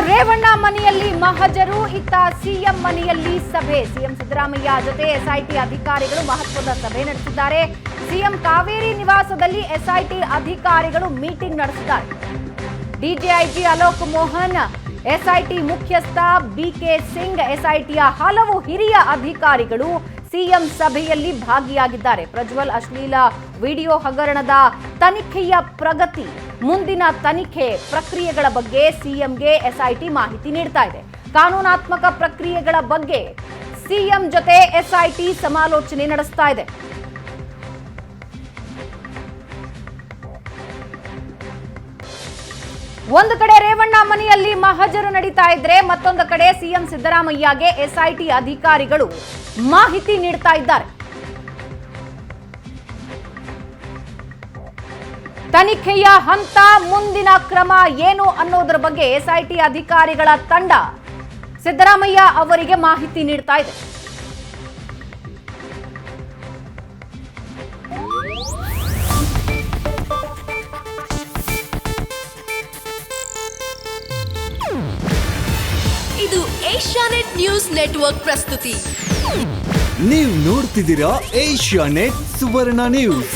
ರೇವಣ್ಣ ಮನೆಯಲ್ಲಿ ಮಹಜರು, ಇತ್ತ ಸಿಎಂ ಮನೆಯಲ್ಲಿ ಸಭೆ. ಸಿಎಂ ಸಿದ್ದರಾಮಯ್ಯ ಜೊತೆ ಎಸ್ಐಟಿ ಅಧಿಕಾರಿಗಳು ಮಹತ್ವದ ಸಭೆ ನಡೆಸಿದ್ದಾರೆ. ಸಿಎಂ ಕಾವೇರಿ ನಿವಾಸದಲ್ಲಿ ಎಸ್ಐಟಿ ಅಧಿಕಾರಿಗಳು ಮೀಟಿಂಗ್ ನಡೆಸಿದ್ದಾರೆ. ಡಿಜಿಐಜಿ ಅಲೋಕ್ ಮೋಹನ್, ಎಸ್ಐಟಿ ಮುಖ್ಯಸ್ಥ ಬಿಕೆ ಸಿಂಗ್, ಎಸ್ಐಟಿಯ ಹಲವು ಹಿರಿಯ ಅಧಿಕಾರಿಗಳು ಸಿಎಂ ಸಭೆಯಲ್ಲಿ ಭಾಗಿಯಾಗಿದ್ದಾರೆ. ಪ್ರಜ್ವಲ್ ಅಶ್ಲೀಲ ವಿಡಿಯೋ ಹಗರಣದ ತನಿಖೆಯ ಪ್ರಗತಿ, ಮುಂದಿನ ತನಿಖೆ ಪ್ರಕ್ರಿಯೆಗಳ ಬಗ್ಗೆ ಸಿಎಂಗೆ ಎಸ್ಐಟಿ ಮಾಹಿತಿ ನೀಡ್ತಾ ಇದೆ. ಕಾನೂನಾತ್ಮಕ ಪ್ರಕ್ರಿಯೆಗಳ ಬಗ್ಗೆ ಸಿಎಂ ಜೊತೆ ಎಸ್ಐಟಿ ಸಮಾಲೋಚನೆ ನಡೆಸ್ತಾ ಇದೆ. ಒಂದು ಕಡೆ ರೇವಣ್ಣ ಮನೆಯಲ್ಲಿ ಮಹಜರು ನಡೀತಾ ಇದ್ರೆ, ಮತ್ತೊಂದು ಕಡೆ ಸಿಎಂ ಸಿದ್ದರಾಮಯ್ಯಗೆ ಎಸ್ಐಟಿ ಅಧಿಕಾರಿಗಳು ಮಾಹಿತಿ ನೀಡ್ತಾ ಇದ್ದಾರೆ. ತನಿಖೆಯ ಹಂತ, ಮುಂದಿನ ಕ್ರಮ ಏನು ಅನ್ನೋದರ ಬಗ್ಗೆ ಎಸ್ಐಟಿ ಅಧಿಕಾರಿಗಳ ತಂಡ ಸಿದ್ದರಾಮಯ್ಯ ಅವರಿಗೆ ಮಾಹಿತಿ ನೀಡ್ತಾ ಇದೆ. ಇದು ಏಷ್ಯಾನೆಟ್ ನ್ಯೂಸ್ ನೆಟ್ವರ್ಕ್ ಪ್ರಸ್ತುತಿ. ನೀವು ನೋಡ್ತಿದ್ದೀರಾ ಏಷ್ಯಾನೆಟ್ ಸುವರ್ಣ ನ್ಯೂಸ್.